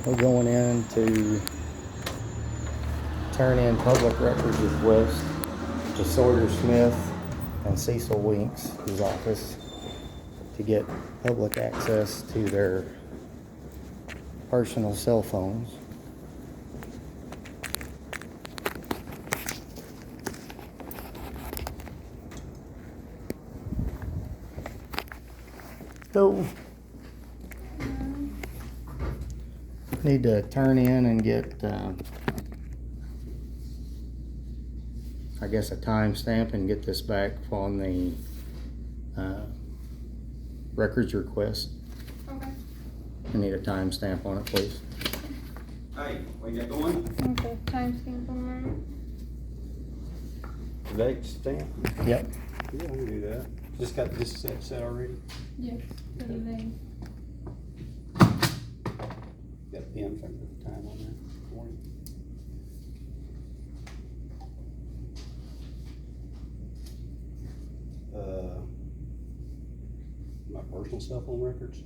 We're going in to turn in public records request to Sawyer Smith and Cecil Winks' office to get public access to their personal cell phones. So, need to turn in and get, I guess, a timestamp and get this back on the records request. Okay. I need a timestamp on it, please. Hey, what you got going? Okay, timestamp on Date stamp? Yep. Yeah, we can do that. Just got this set already? that? Yes, for the name. Got a pen, so I can put the time on there for you. My personal cell phone records.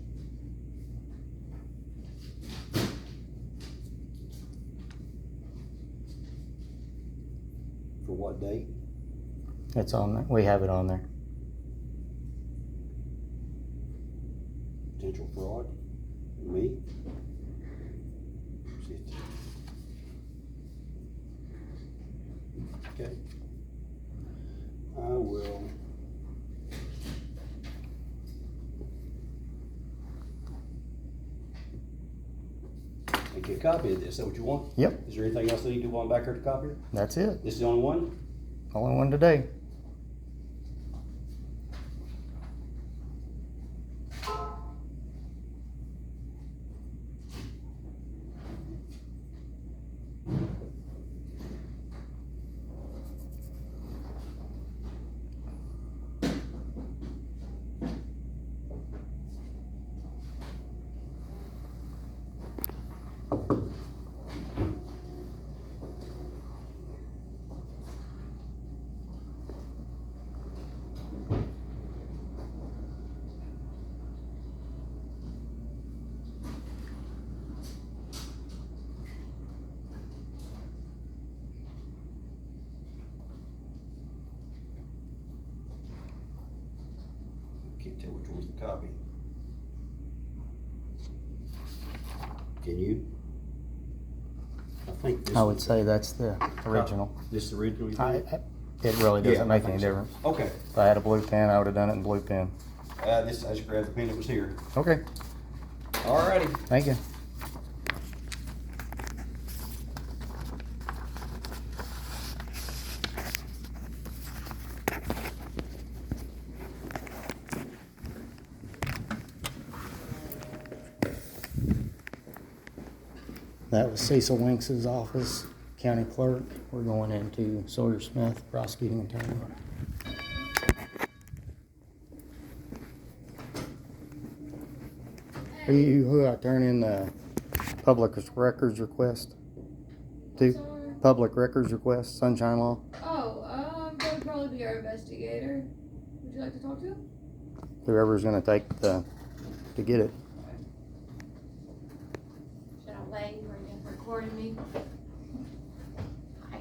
For what date? It's on there. We have it on there. Potential fraud? Me? Okay. I will. Make you a copy of this. Is that what you want? Yep, Is there anything else I need to do while I'm back here to copy it? that's it. This is the only one? Only one today. Can't tell which one's the copy. Can you? I think this. I would say that's the original. This is the original you I, think? it really Yeah, doesn't make I any think so. difference. Okay. If I had a blue pen, I would have done it in blue pen. This, I just grabbed the pen that was here. Okay, Alrighty. thank you. That was Cecil Winks' office, county clerk. We're going into Sawyer Smith, prosecuting attorney. Who I turn in the public records request to? Sorry. Public records request, Sunshine Law. Oh, that would probably be our investigator. Would you like to talk to him? Whoever's gonna take to get it. Should I wait? Are you recording me? Hi.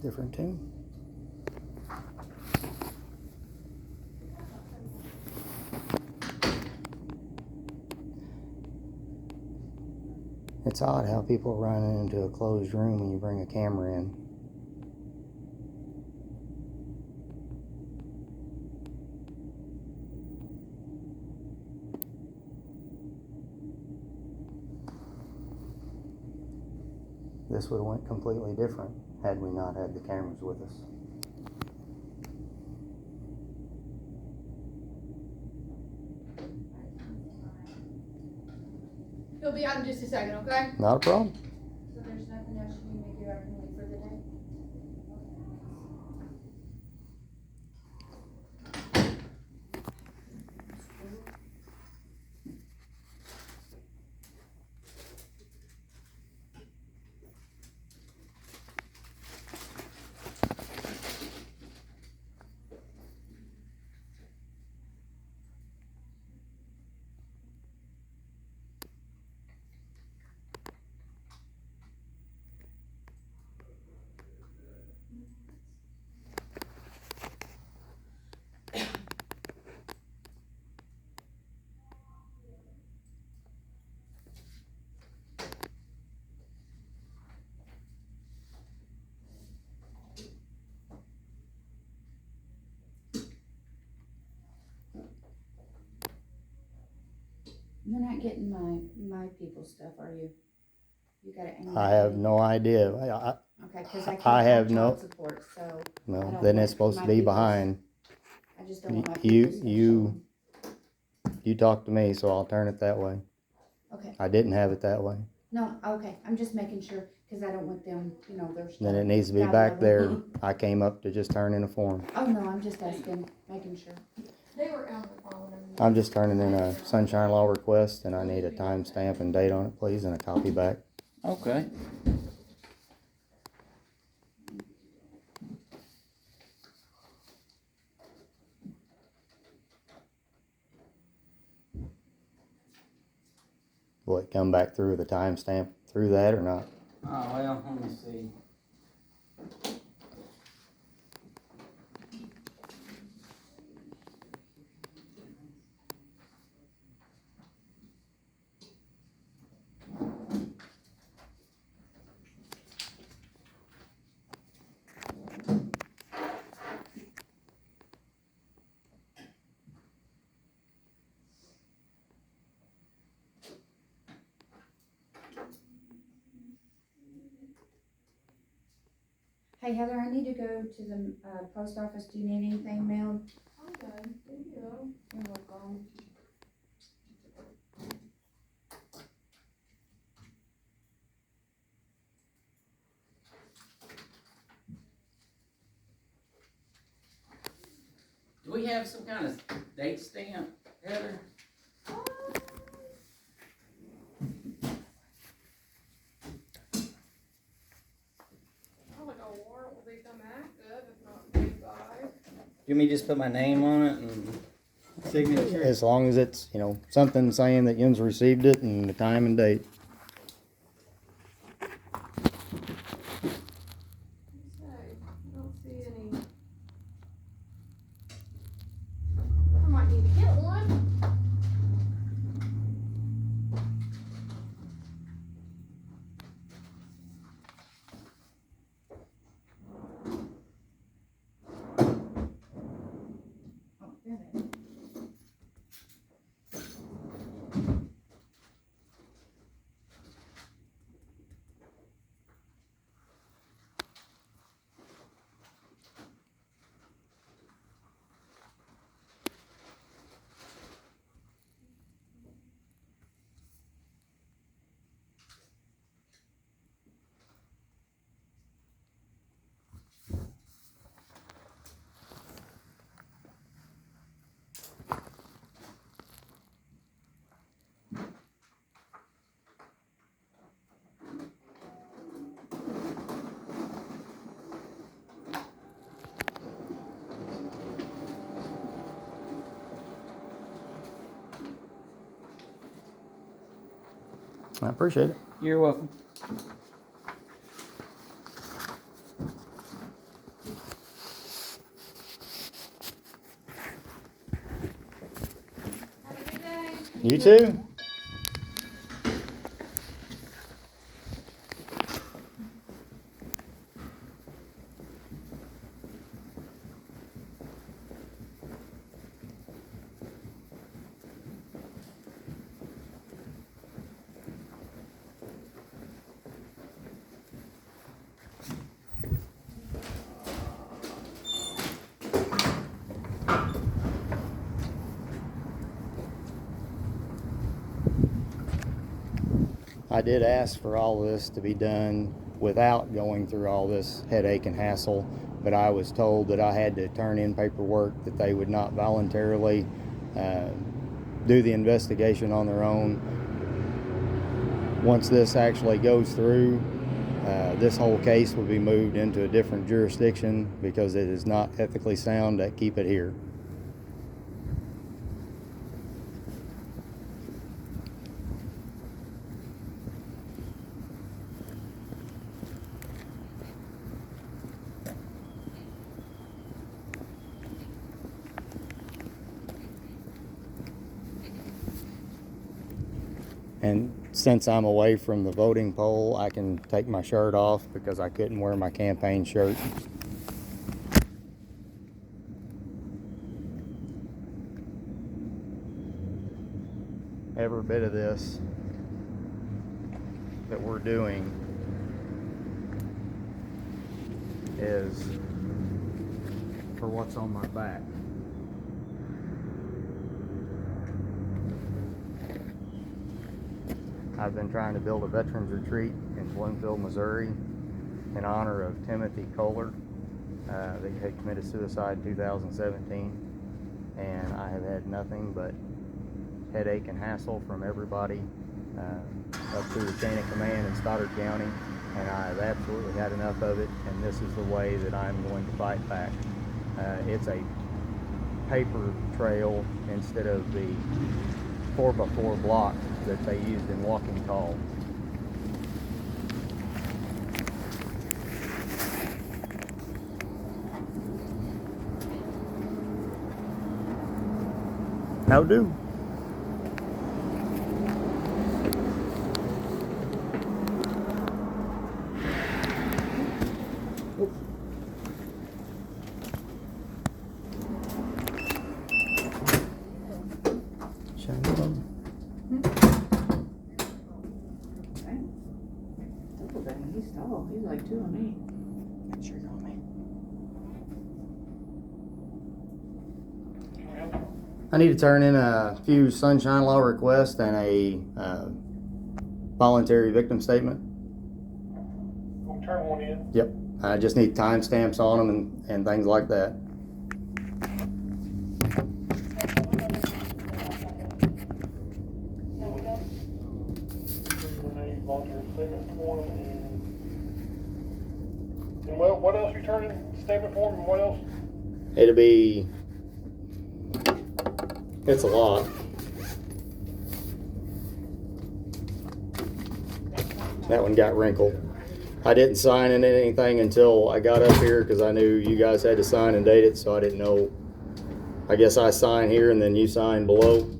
Different tune. It's odd how people run into a closed room when you bring a camera in. This would have went completely different had we not had the cameras with us. He'll be out in just a second, okay? Not a problem. So there's nothing else you need me to do. I can leave for the day. You're not getting my people's stuff, are you? You got it. I have no idea. Okay, cause I I can't have have no- child support, so. I No, don't then want it's supposed my to be people's- behind. I just don't want my You- people's stuff you- shown. You talk to me, so I'll turn it that way. Okay, I didn't have it that way. no, okay, I'm just making sure, cause I don't want them, their stuff. Then it needs to be Got back it. there. I came up to just turn in a form. Oh, no, I'm just asking, making sure. They were on the phone. I'm just turning in a sunshine law request, and I need a timestamp and date on it, please, and a copy back. Okay. Will it come back through the timestamp through that or not? Oh, well, let me see. Hey Heather, I need to go to the, post office. Do you need anything mailed? Okay, thank you. You're welcome. Do we have some kind of date stamp, Heather? Like a warrant will become active if not paid by. You want me to just put my name on it and signature? As long as it's, something saying that Yums received it and the time and date. Let's say, I don't see any. I might need to get one. Oh, there it is. I appreciate it. You're welcome. Have a good day. You too. I did ask for all this to be done without going through all this headache and hassle, but I was told that I had to turn in paperwork that they would not voluntarily do the investigation on their own. Once this actually goes through, this whole case will be moved into a different jurisdiction because it is not ethically sound to keep it here. And since I'm away from the voting poll, I can take my shirt off because I couldn't wear my campaign shirt. every bit of this that we're doing is for what's on my back. I've been trying to build a veterans retreat in Bloomfield, Missouri in honor of Timothy Kohler. They had committed suicide in 2017, and I have had nothing but headache and hassle from everybody up through the chain of command in Stoddard County, and I've absolutely had enough of it, and this is the way that I'm going to fight back. It's a paper trail instead of the 4x4 block that they used in walking tall. How do? Double bang, he's tall. He's like 2 on me. I need to turn in a few sunshine law requests and a voluntary victim statement. We'll turn one in. Yep. I just need timestamps on them and things like that. Voluntary statement form and what else you turning? Statement form and what else? It'll be, it's a lot. That one got wrinkled. I didn't sign in anything until I got up here because I knew you guys had to sign and date it, so I didn't know. I guess I sign here and then you sign below.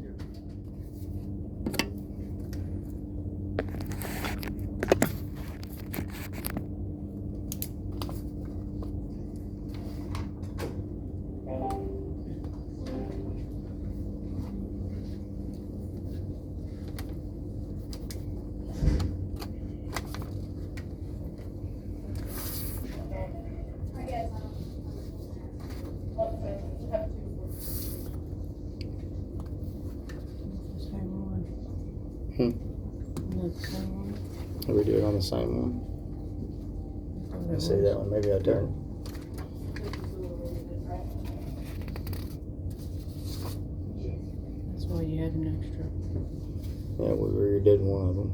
We do it on the same one. I see that one. Maybe I turn. That's why you had an extra. Yeah, we already did one of them.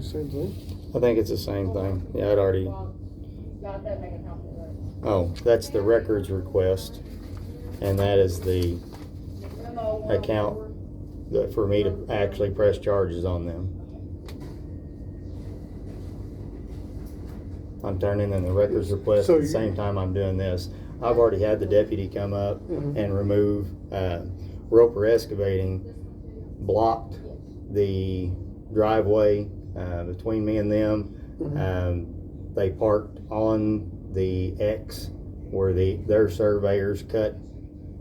Same thing. I think it's the same thing. Yeah, I'd already. Oh, that's the records request, and that is the account for me to actually press charges on them. I'm turning in the records request So at the same time I'm doing this. I've already had the deputy come up and remove Roper Excavating blocked the driveway between me and them. They parked on the X where their surveyors cut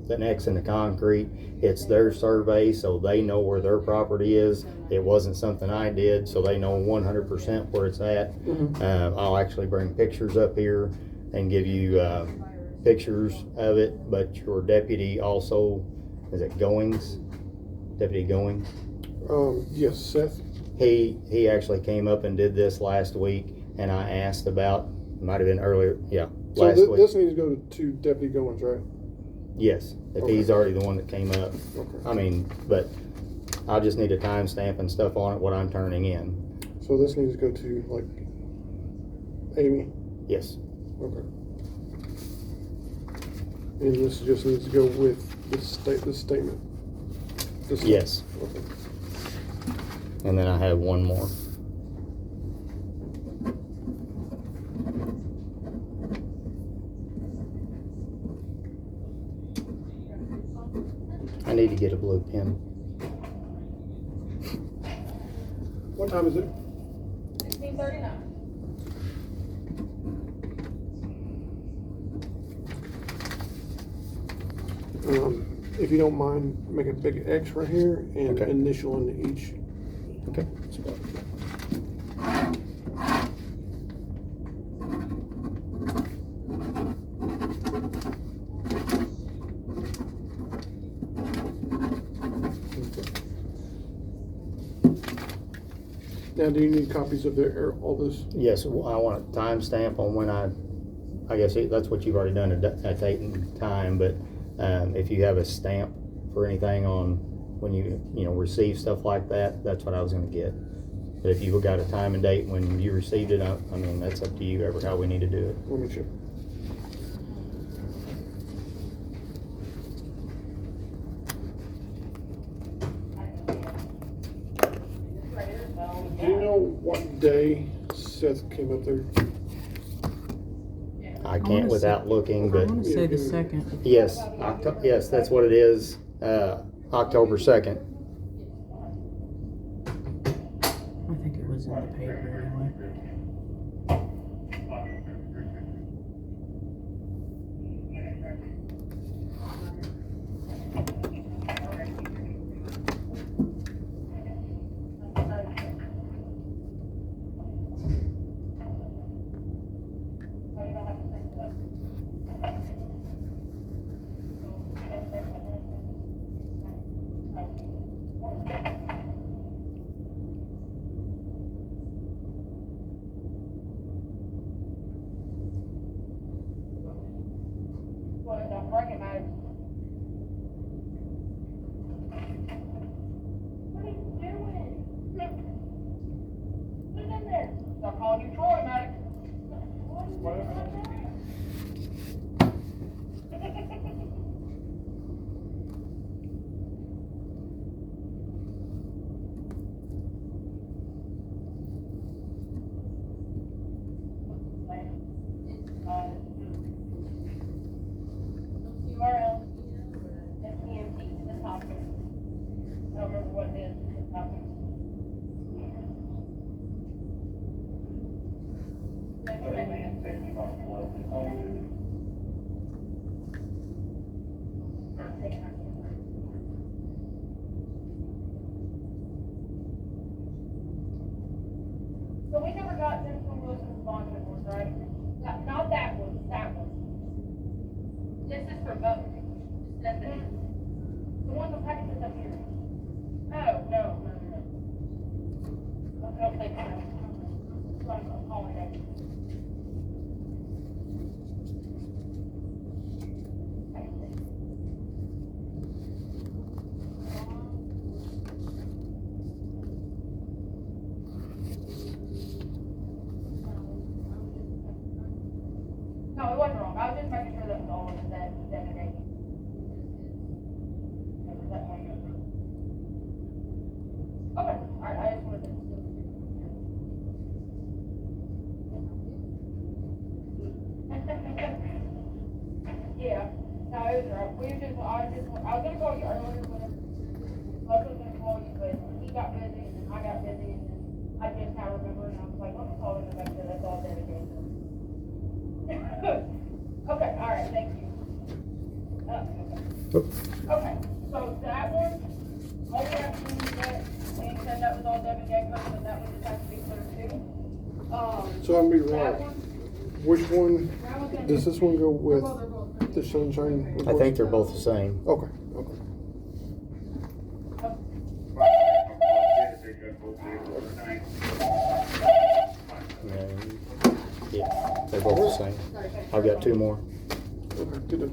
an X in the concrete. It's their survey, so they know where their property is. It wasn't something I did, so they know 100% where it's at. I'll actually bring pictures up here and give you pictures of it, but your deputy also, is it Goings? Deputy Goings? Yes, Seth. He actually came up and did this last week, and I asked about, might have been earlier, yeah, So last week. this needs to go to Deputy Goins, right? Yes, if Okay. he's already the one that came up. Okay. I mean, but I'll just need a timestamp and stuff on it, what I'm turning in. So this needs to go to like Amy. Yes. Okay. And this just needs to go with this statement. This Yes. Okay. And then I have one more. I need to get a blue pen. What time is it? 16:39. if you don't mind, make a big X right here and Okay. initial in each. Okay. Now, do you need copies of all this? Yes, I want a timestamp on when I guess that's what you've already done, a date and time, but if you have a stamp for anything on when you receive stuff like that, that's what I was gonna get. But if you've got a time and date when you received it, I mean, that's up to you, how we need to do it. Let me check. Do you know what day Seth came up there? I can't wanna without looking, I but wanna say the second. yes, yes, that's what it is, October 2nd. I think it was in the paper anyway. Stop calling you Troy, Maddox. URL, SPMT to the top. I don't remember what it is, the topic. So we never got Jennifer Wilson's bond reports, right? Not that one, that one. This is for both. That's it. The one the packet that's up here. Oh, no. I don't think so. That's what I'm calling it. No, it wasn't wrong. I was just making sure that was all of that designation. Okay, alright, I just wanted to. Yeah, no, it was right. I was gonna call you earlier, whenever. I was gonna call you, but he got busy and then I got busy and then I just now remember and I was like, let me call him and make sure that's all dedicated. Okay, alright, thank you. Okay, so that one, all we have to do is that, and said that was all Devin Gecko, so that one just has to be clear too. So I'm be That right. one, Which one, that one's gonna does be- this one go with Well, they're both- the sunshine? I think they're both the same. Okay, okay. Yeah, they're both the same. I've got two more. Okay, good.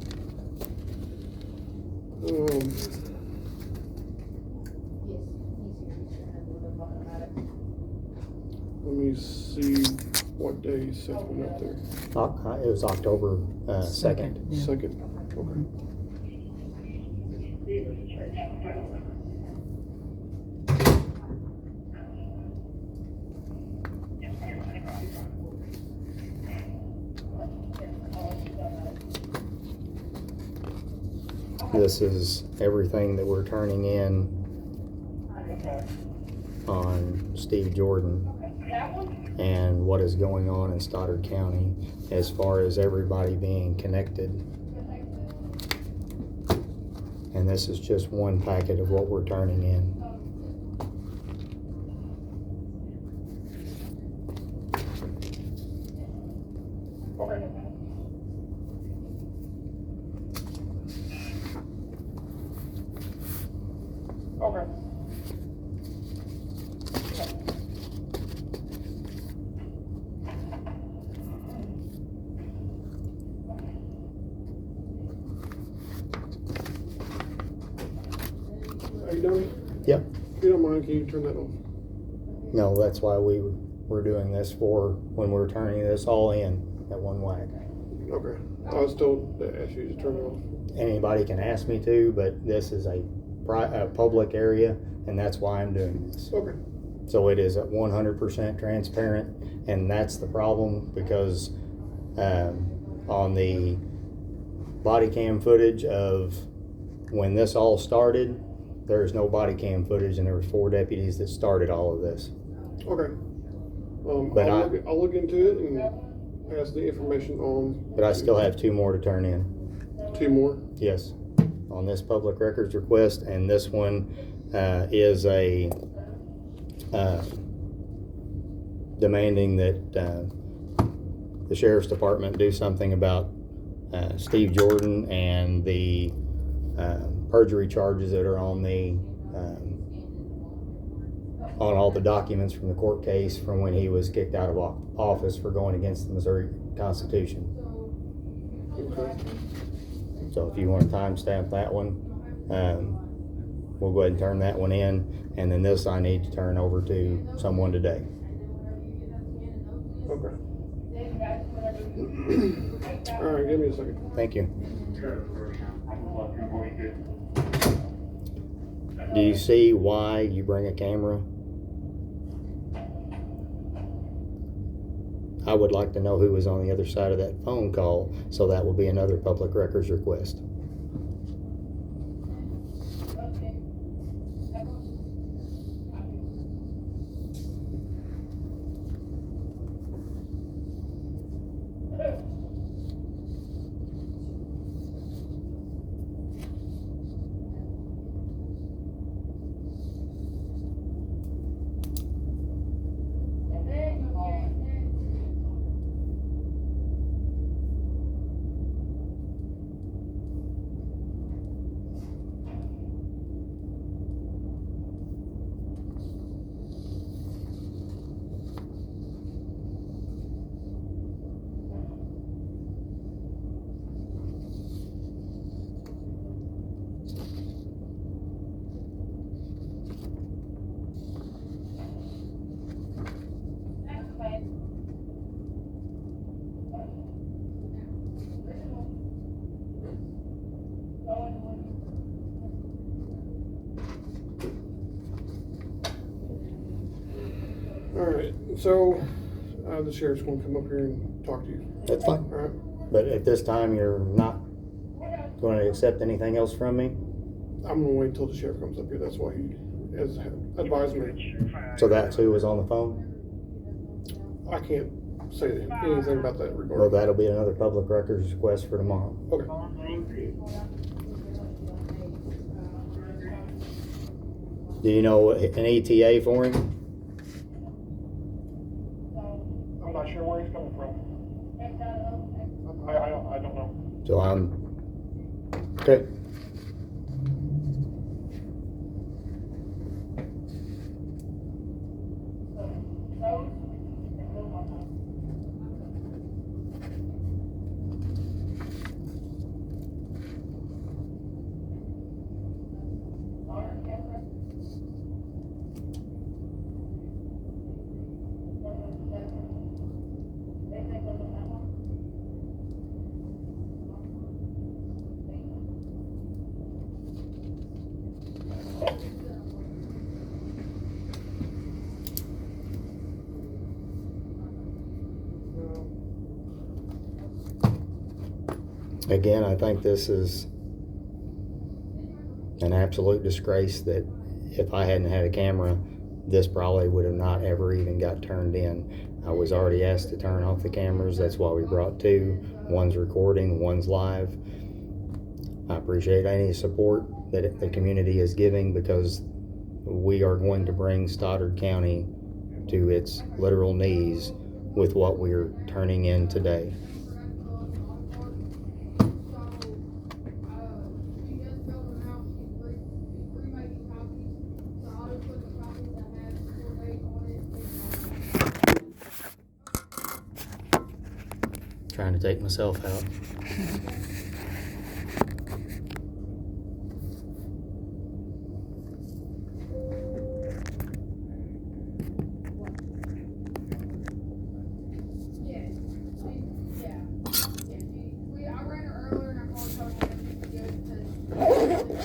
Let me see what day Seth went up there. It was October 2nd. Yeah. Second, okay. This is everything that we're turning in on Steve Jordan That one? and what is going on in Stoddard County as far as everybody being connected. And this is just one packet of what we're turning in. Okay. Okay. Are you done? Yep. If you don't mind, can you turn that off? No, that's why we're doing this for when we're turning this all in at one whack. Okay. I was told to ask you to turn it off. Anybody can ask me to, but this is a public area, and that's why I'm doing this. Okay. So it is at 100% transparent, and that's the problem because on the body cam footage of when this all started, there's no body cam footage, and there were 4 deputies that started all of this. Okay. But I'll look into it and pass the information on. But I still have 2 more to turn in. 2 more? Yes, on this public records request, and this one is a demanding that the sheriff's department do something about Steve Jordan and the perjury charges that are on the on all the documents from the court case from when he was kicked out of office for going against the Missouri Constitution. Okay. So if you want to timestamp that one, we'll go ahead and turn that one in, and then this I need to turn over to someone today. Okay. All right, give me a second. Thank you. Do you see why you bring a camera? I would like to know who was on the other side of that phone call, so that will be another public records request. All right, so the sheriff's gonna come up here and talk to you. That's fine. All right, But at this time, you're not going to accept anything else from me? I'm gonna wait until the sheriff comes up here. That's why he has advised me. So that's who was on the phone? I can't say anything about that Well, regarding. that'll be another public records request for tomorrow. Okay. Do you know an ETA for him? I'm not sure where he's coming from. I don't know. So I'm, okay. Again, I think this is an absolute disgrace that if I hadn't had a camera, this probably would have not ever even got turned in. I was already asked to turn off the cameras. That's why we brought 2. One's recording, one's live. I appreciate any support that the community is giving, because we are going to bring Stoddard County to its literal knees with what we're turning in today. Trying to take myself out. I ran her earlier and I called her and she was good because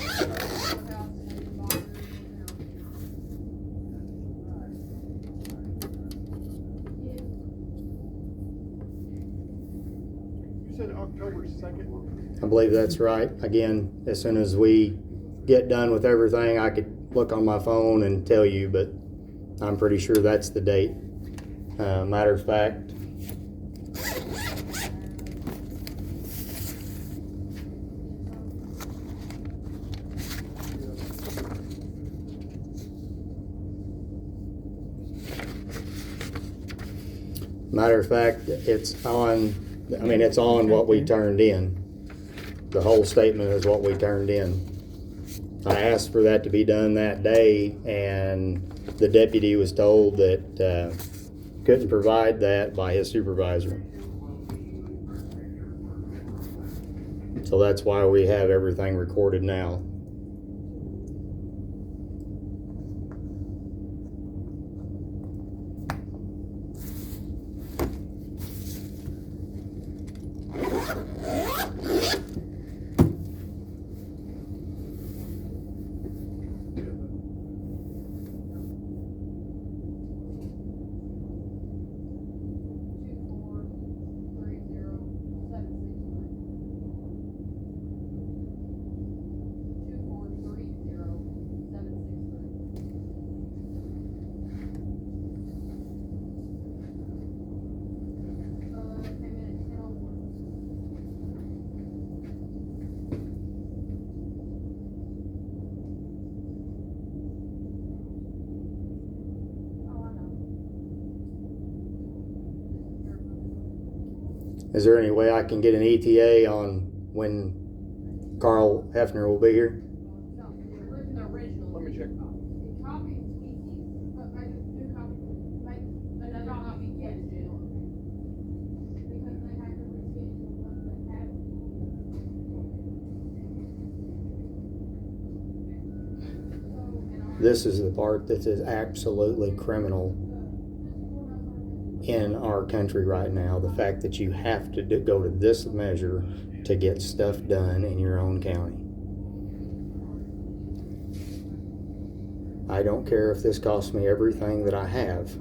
You said October 2nd? I believe that's right. Again, as soon as we get done with everything, I could look on my phone and tell you, but I'm pretty sure that's the date. Matter of fact, it's on, it's on what we turned in. The whole statement is what we turned in. I asked for that to be done that day, and the deputy was told that couldn't provide that by his supervisor. So that's why we have everything recorded now. Is there any way I can get an ETA on when Carl Hefner will be here? Let me check. This is the part that is absolutely criminal in our country right now. The fact that you have to go to this measure to get stuff done in your own county. I don't care if this costs me everything that I have.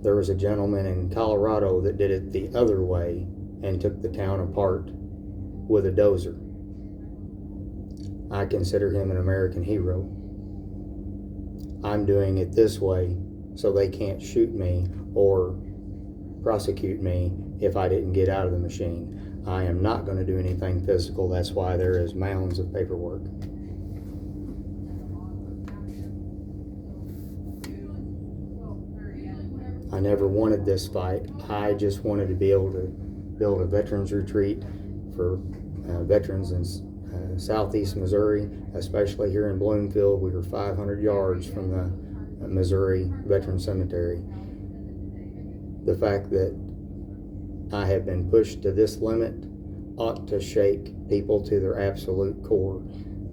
There was a gentleman in Colorado that did it the other way and took the town apart with a dozer. I consider him an American hero. I'm doing it this way so they can't shoot me or prosecute me if I didn't get out of the machine. I am not going to do anything physical. That's why there is mounds of paperwork. I never wanted this fight. I just wanted to be able to build a veterans retreat for veterans in southeast Missouri, especially here in Bloomfield. We were 500 yards from the Missouri Veteran Cemetery. The fact that I have been pushed to this limit ought to shake people to their absolute core.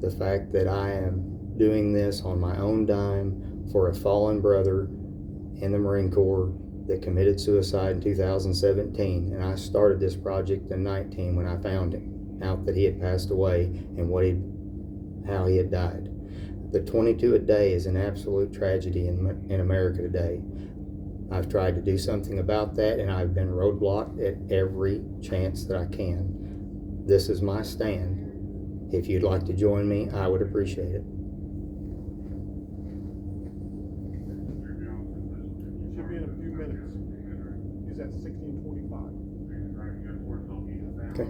The fact that I am doing this on my own dime for a fallen brother in the Marine Corps that committed suicide in 2017, and I started this project in 19 when I found him out that he had passed away and how he had died. The 22 a day is an absolute tragedy in America today. I've tried to do something about that, and I've been roadblocked at every chance that I can. This is my stand. If you'd like to join me, I would appreciate it. Should be in a few minutes. He's at 16:25. Okay.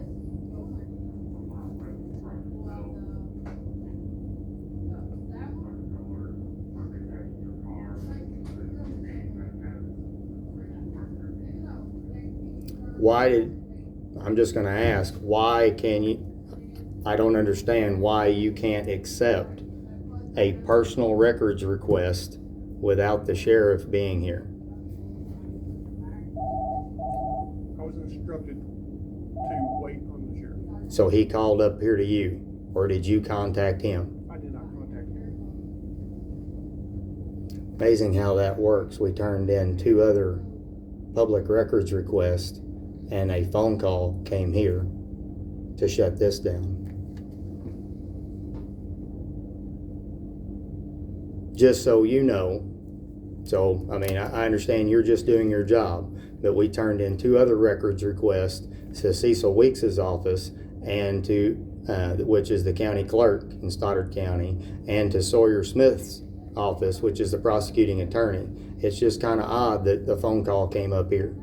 I'm just gonna ask, why can you, I don't understand why you can't accept a personal records request without the sheriff being here. I was instructed to wait on the sheriff. So he called up here to you, or did you contact him? I did not contact him. Amazing how that works. We turned in 2 other public records requests, and a phone call came here to shut this down. Just so you know, so, I mean, I understand you're just doing your job, but we turned in 2 other records requests to Cecil Weeks's office and to, which is the county clerk in Stoddard County, and to Sawyer Smith's office, which is the prosecuting attorney. It's just kind of odd that the phone call came up here.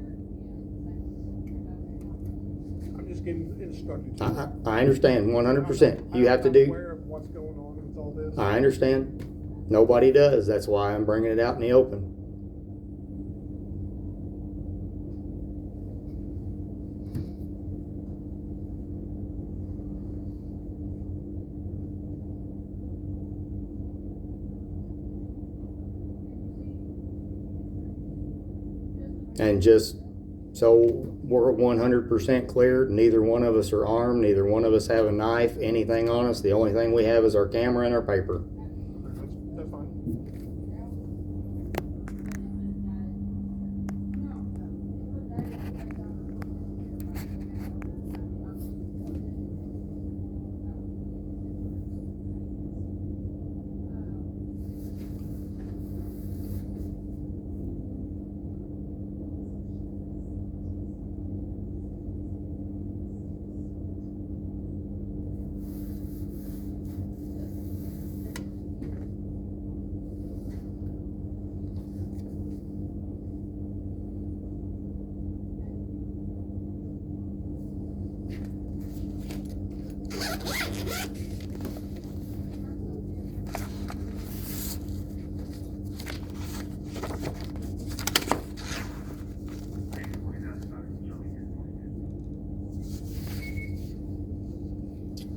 I'm just getting instructed. I understand 100%. You have to I'm do, aware of what's going on with all this. I understand. Nobody does. That's why I'm bringing it out in the open. And just so we're 100% clear, neither one of us are armed, neither one of us have a knife, anything on us. The only thing we have is our camera and our paper. That's fine.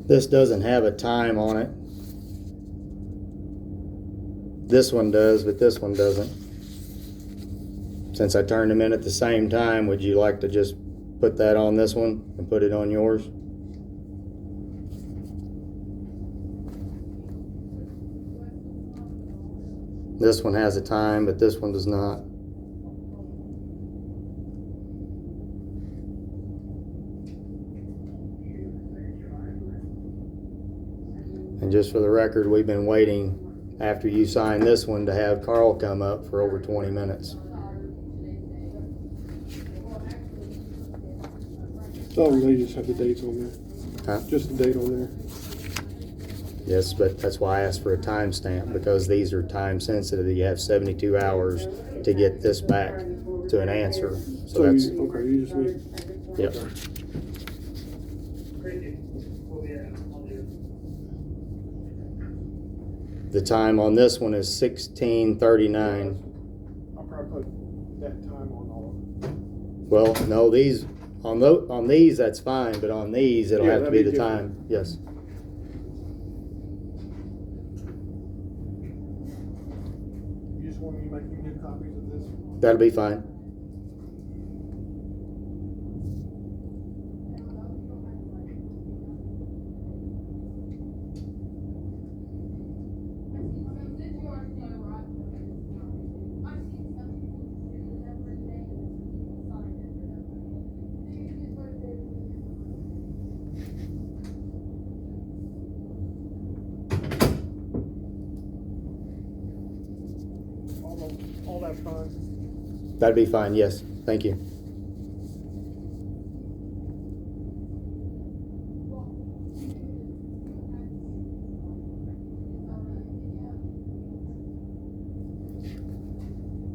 This doesn't have a time on it. This one does, but this one doesn't. Since I turned them in at the same time, would you like to just put that on this one and put it on yours? This one has a time, but this one does not. And just for the record, we've been waiting after you sign this one to have Carl come up for over 20 minutes. Oh, they just have the dates on there. Huh? Just the date on there. Yes, but that's why I asked for a timestamp, because these are time sensitive. You have 72 hours to get this back to an answer. So that's, Okay, you just need. yep. The time on this one is 16:39. I'll probably put that time on all of them. Well, no, these, on these, that's fine, but on these, it'll Yeah, have to be that'd the be time, yes. You just want me to make you new copies of this? That'll be fine. All that's fine. That'd be fine, yes. Thank you.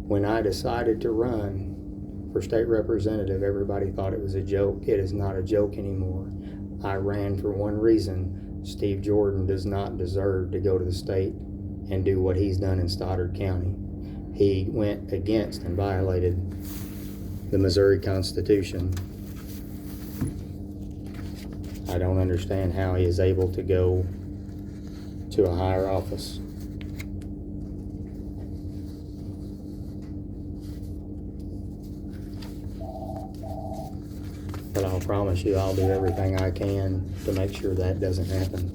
When I decided to run for state representative, everybody thought it was a joke. It is not a joke anymore. I ran for one reason. Steve Jordan does not deserve to go to the state and do what he's done in Stoddard County. He went against and violated the Missouri Constitution I don't understand how he is able to go to a higher office. But I'll promise you, I'll do everything I can to make sure that doesn't happen.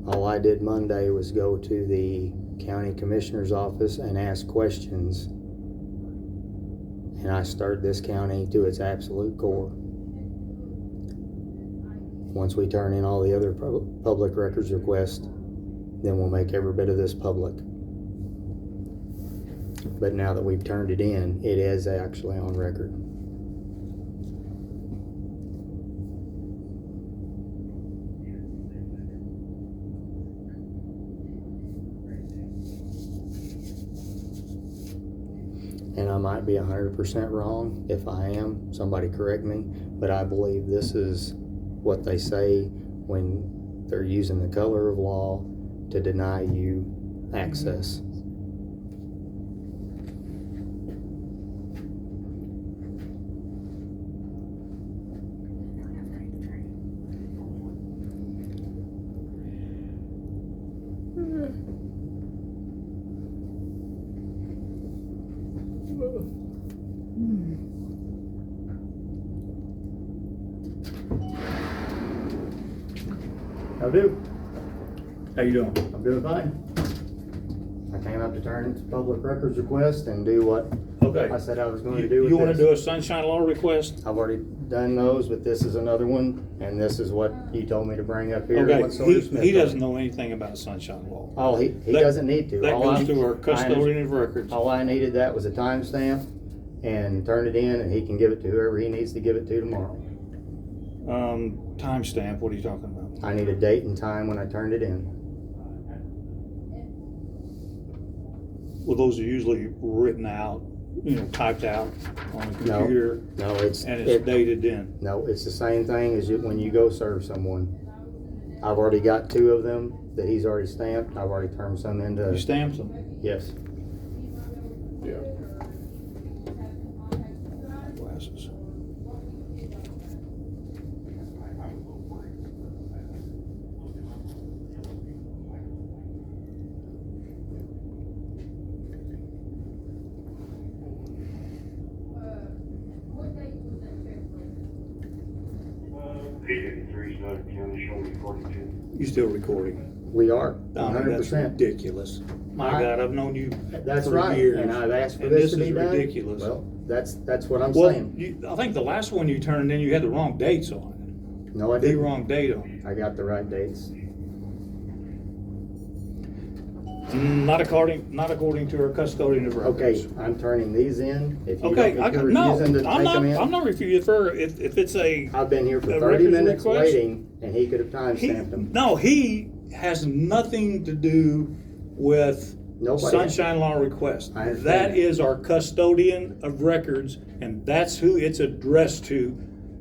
All I did Monday was go to the county commissioner's office and ask questions. And I stirred this county to its absolute core. Once we turn in all the other public records requests, then we'll make every bit of this public. But now that we've turned it in, it is actually on record. And I might be 100% wrong. If I am, somebody correct me. But I believe this is what they say when they're using the color of law to deny you access. How do? How you doing? I'm doing fine. I came up to turn in public records request and do what Okay. I said I was going to do with You wanna this. do a sunshine law request? I've already done those, but this is another one, and this is what you told me to bring up here. Okay, What Sawyer he Smith doesn't told me. know anything about sunshine law. Oh, he That- doesn't need to. That All goes I- to our I custodian of records. All I needed that was a timestamp and turn it in, and he can give it to whoever he needs to give it to tomorrow. Timestamp, what are you talking about? I need a date and time when I turned it in. Well, those are usually written out, typed out on a No. computer, No, it's and it's dated in. No, it's the same thing as when you go serve someone. I've already got 2 of them that he's already stamped. I've already turned some You into, stamped them? yes. Yeah. Glasses. What date was that check from? P53 Snow County, show me 42. You still recording? We are, I mean, 100%. That's ridiculous. My God, I've known you That's for right, years. and I've asked for and this to is be done. ridiculous. Well, that's what I'm Well, saying. I think the last one you turned in, you had the wrong dates on No, I it. The didn't. wrong date on it. I got the right dates. Not according to our custodian of records. Okay, I'm turning these in. If you Okay, don't, if you're no, refusing to I'm take them in. not refusing for, if it's a, I've been here for a 30 records minutes request? waiting, and he could have timestamped them. no, he has nothing to do with Nobody. sunshine law request. I understand That that. is our custodian of records, and that's who it's addressed to,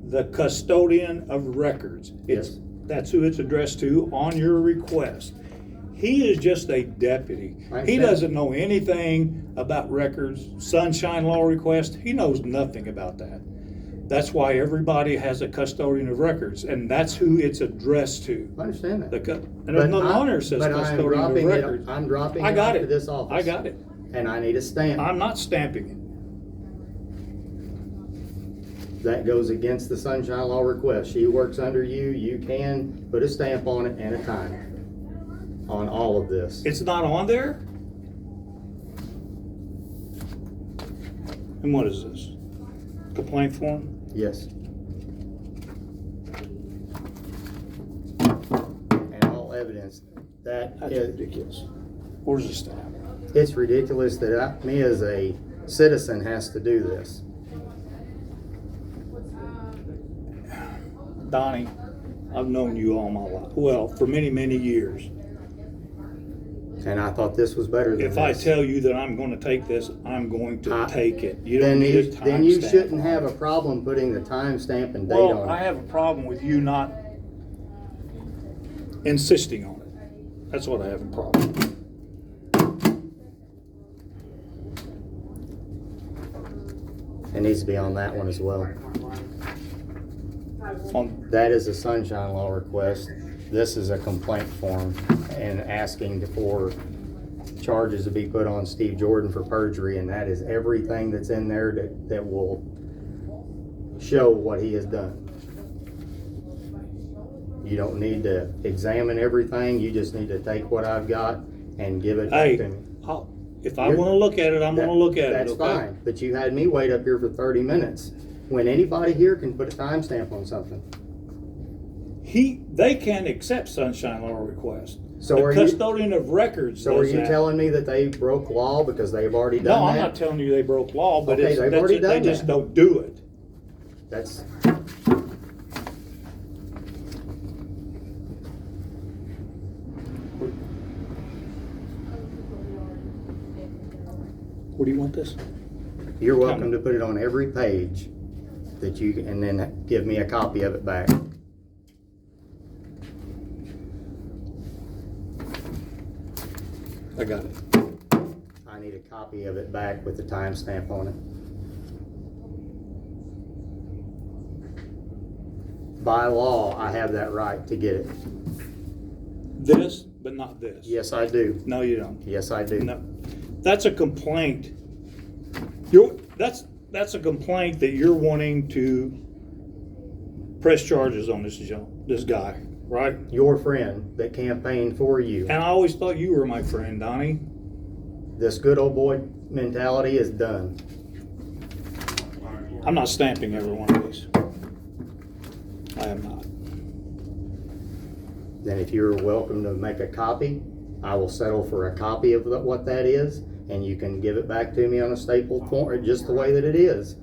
the custodian of records. Yes. That's who it's addressed to on your request. He is just a deputy. I He understand. doesn't know anything about records, sunshine law request. He knows nothing about that. That's why everybody has a custodian of records, and that's who it's addressed to. I understand that. And But there's nothing I- on there that says but I'm custodian of dropping it- records. I'm dropping I it got off to it. this office. I got it. And I need a stamp. I'm not stamping it. That goes against the sunshine law request. She works under you. You can put a stamp on it and a time on all of this. It's not on there? And what is this? Complaint form? Yes. And all evidence. That That's is, ridiculous. Where's the stamp? it's ridiculous that me as a citizen has to do this. Donnie, I've known you all my life, well, for many, many years. And I thought this was better than If I this. tell you that I'm gonna take this, I'm going to take it. You Then don't need a then you timestamp. shouldn't have a problem putting the timestamp and date Well, on I it. have a problem with you not insisting on it. That's what I have a problem with. It needs to be on that one as well. On, That is a sunshine law request. This is a complaint form and asking for charges to be put on Steve Jordan for perjury, and that is everything that's in there that will show what he has done. You don't need to examine everything, you just need to take what I've got and give it back hey, to me. if I wanna look at it, I'm gonna look at it, That's okay? fine, but you had me wait up here for 30 minutes, when anybody here can put a timestamp on something. They can't accept sunshine law requests. So The are you- custodian of records So are does you that. telling me that they broke law because they've already No, done I'm that? not telling you they broke law, but Okay, it's, they've that's already it, they done just that. don't do it. That's, What do you want this? you're welcome to put it on every page that you, and then give me a copy of it back. I got it. I need a copy of it back with the timestamp on it. By law, I have that right to get it. This, but not this. Yes, I do. No, you don't. Yes, I do. No, that's a complaint. That's a complaint that you're wanting to press charges on this guy, right? Your friend that campaigned for you. And I always thought you were my friend, Donnie. This good old boy mentality is done. I'm not stamping every one of these. I am not. Then if you're welcome to make a copy, I will settle for a copy of what that is, and you can give it back to me on a stapled form, just the way that it is.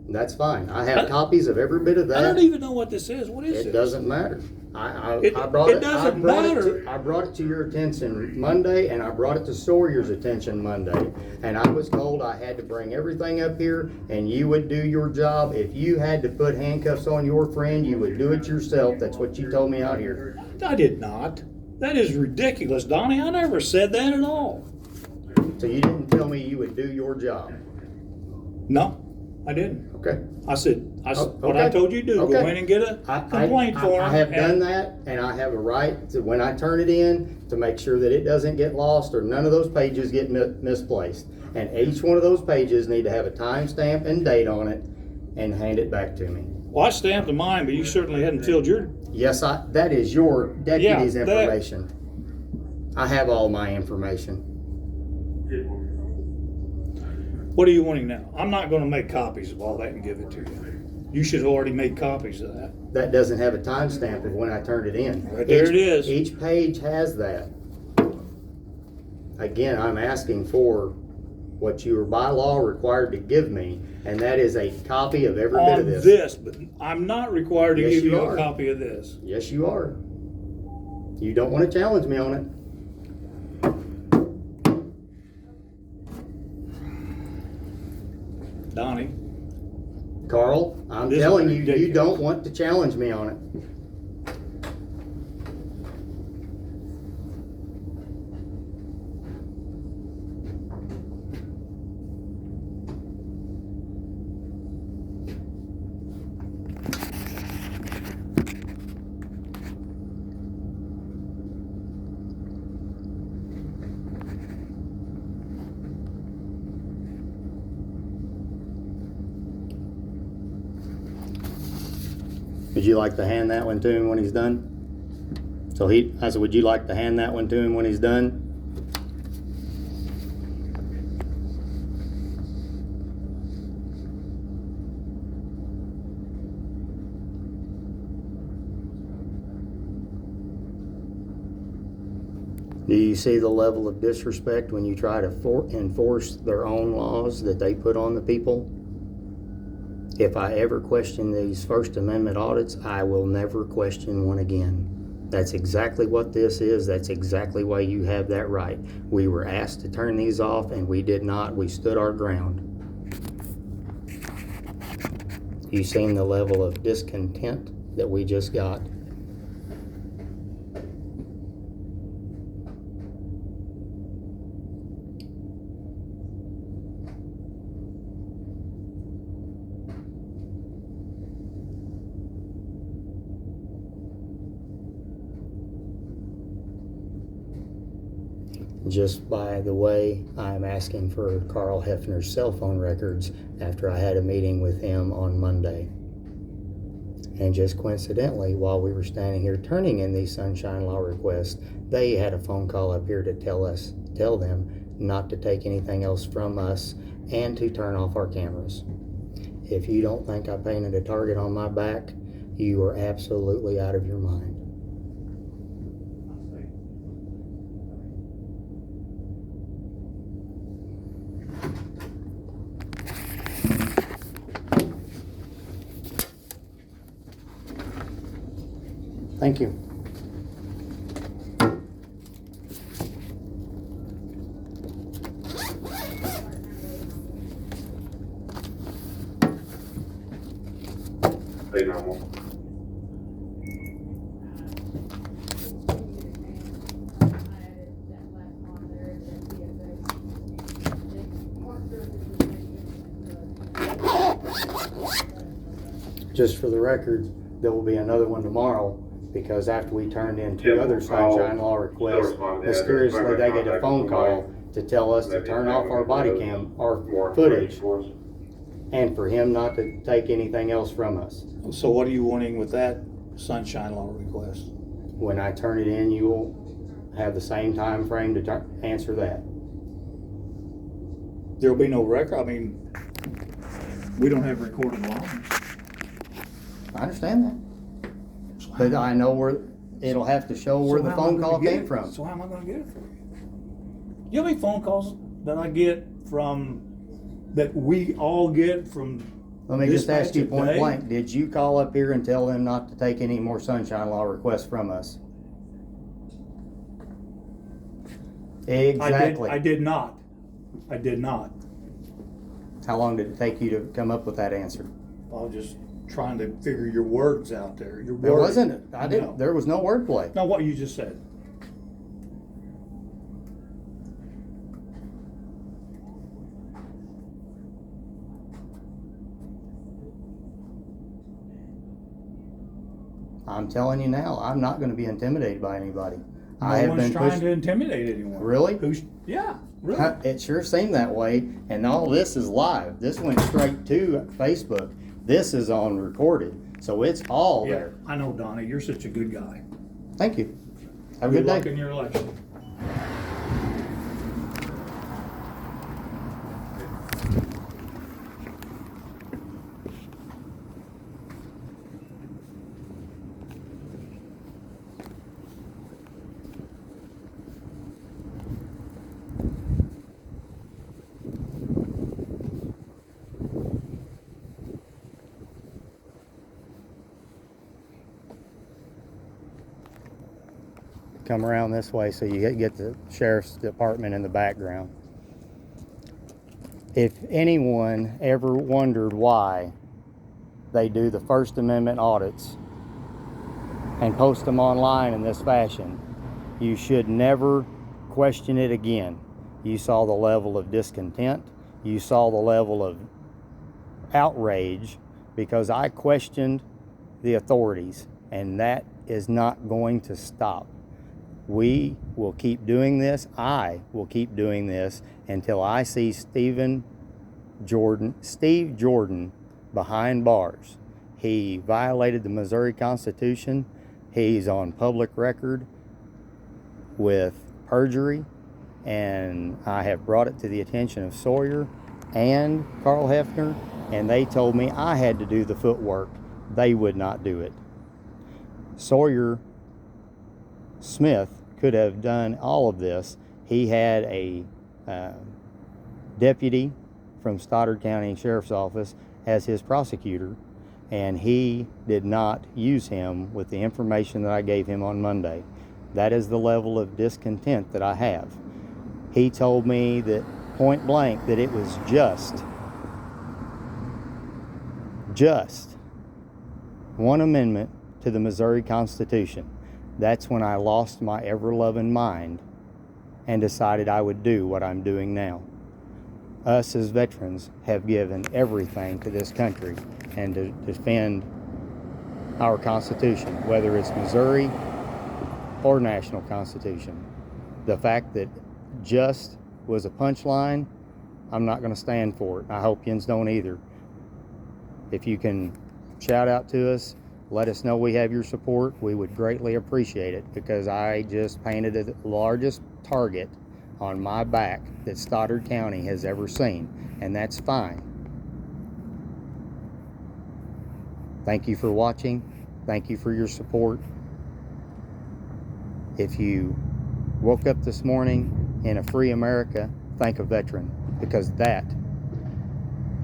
That's fine. I have copies of every bit of I don't that. even know what this is. What is It this? doesn't matter. I It brought it. doesn't matter. I brought it to your attention Monday, and I brought it to Sawyer's attention Monday, and I was told I had to bring everything up here, and you would do your job. If you had to put handcuffs on your friend, you would do it yourself. That's what you told me out here. I did not. That is ridiculous, Donnie. I never said that at all. So you didn't tell me you would do your job. No, I didn't. Okay. I said, what I okay. told you to do, go Okay. in and get a complaint for him. I have done that, and I have a right to, when I turn it in, to make sure that it doesn't get lost or none of those pages get misplaced. And each one of those pages need to have a timestamp and date on it, and hand it back to me. Well, I stamped mine, but you certainly hadn't filled your. Yes, that is your deputy's Yeah, information. I have all my information. What are you wanting now? I'm not going to make copies of all that and give it to you. You should have already made copies of that. That doesn't have a timestamp of when I turned it in. Right there it is. Each page has that. Again, I'm asking for what you are by law required to give me, and that is a copy of every bit On of this. this, but I'm not required to Yes, give you you are. a copy of this. Yes, you are. You don't want to challenge me on it. Donnie, Carl, I'm This is telling you, you ridiculous. don't want to challenge me on it. Would you like to hand that one to him when he's done? I said, would you like to hand that one to him when he's done? Do you see the level of disrespect when you try to enforce their own laws that they put on the people? If I ever question these First Amendment audits, I will never question one again. That's exactly what this is. That's exactly why you have that right. We were asked to turn these off and we did not. We stood our ground. You seen the level of discontent that we just got? Just by the way, I'm asking for Carl Hefner's cell phone records after I had a meeting with him on Monday. And just coincidentally, while we were standing here turning in these sunshine law requests, they had a phone call up here to tell them not to take anything else from us and to turn off our cameras. If you don't think I painted a target on my back, you are absolutely out of your mind. Thank you. Stay normal. Just for the record, there will be another one tomorrow, because after we turned in two other sunshine law requests, mysteriously they get a phone call to tell us to turn off our body cam, our footage, and for him not to take anything else from us. So what are you wanting with that sunshine law request? When I turn it in, you will have the same time frame to answer that. There'll be no record, I mean, we don't have recorded logs. I understand that. But I know where, it'll have to show where the phone call came from. So how am I gonna get it for you? You know how many phone calls that I get from, that we all get from? Let me just ask you dispatch a point day? blank, did you call up here and tell them not to take any more sunshine law requests from us? Exactly. I did not. I did not. How long did it take you to come up with that answer? I was just trying to figure your words out there. Your There wording. wasn't, I didn't, No. there was no wordplay. Now, what you just said. I'm telling you now, I'm not gonna be intimidated by anybody. No I have one's been trying pushed. to intimidate anyone. Really? Yeah, really. It sure seemed that way, and all this is live. This went straight to Facebook. This is on recorded, so it's all Yeah, there. I know, Donnie, you're such a good guy. Thank you. Have a Good good luck day. in your election. Come around this way so you get the sheriff's department in the background. If anyone ever wondered why they do the First Amendment audits and post them online in this fashion, you should never question it again. You saw the level of discontent. You saw the level of outrage because I questioned the authorities, and that is not going to stop. We will keep doing this. I will keep doing this until I see Steve Jordan behind bars. He violated the Missouri Constitution. He's on public record with perjury, and I have brought it to the attention of Sawyer and Carl Hefner, and they told me I had to do the footwork. They would not do it. Sawyer Smith could have done all of this. He had a deputy from Stoddard County Sheriff's Office as his prosecutor, and he did not use him with the information that I gave him on Monday. That is the level of discontent that I have. He told me that point blank that it was just one amendment to the Missouri Constitution. That's when I lost my ever-loving mind and decided I would do what I'm doing now. Us as veterans have given everything to this country and to defend our Constitution, whether it's Missouri or national Constitution. The fact that just was a punchline, I'm not going to stand for it. I hope yins don't either. If you can shout out to us, let us know we have your support. We would greatly appreciate it, because I just painted the largest target on my back that Stoddard County has ever seen, and that's fine. Thank you for watching. Thank you for your support. If you woke up this morning in a free America, thank a veteran, because that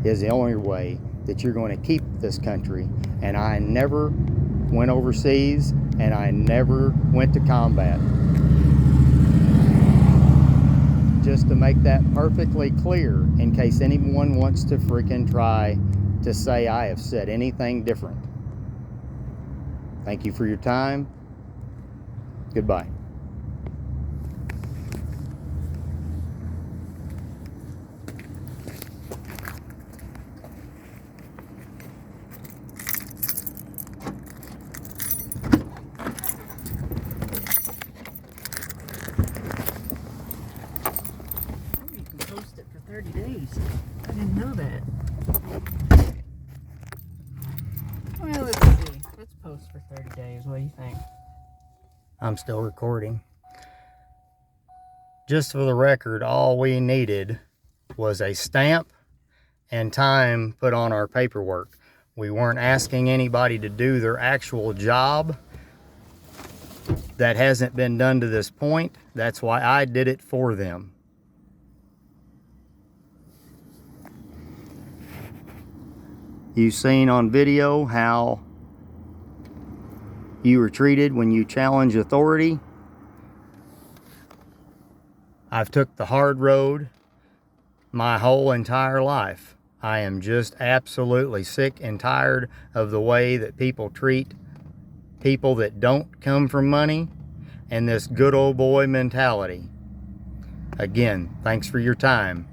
is the only way that you're going to keep this country. And I never went overseas, and I never went to combat. Just to make that perfectly clear, in case anyone wants to freaking try to say I have said anything different. Thank you for your time. Goodbye. You can post it for 30 days. I didn't know that. Well, let's see. Let's post for 30 days. What do you think? I'm still recording. Just for the record, all we needed was a stamp and time put on our paperwork. We weren't asking anybody to do their actual job. That hasn't been done to this point. That's why I did it for them. You've seen on video how you were treated when you challenge authority. I've took the hard road my whole entire life. I am just absolutely sick and tired of the way that people treat people that don't come from money and this good old boy mentality. Again, thanks for your time.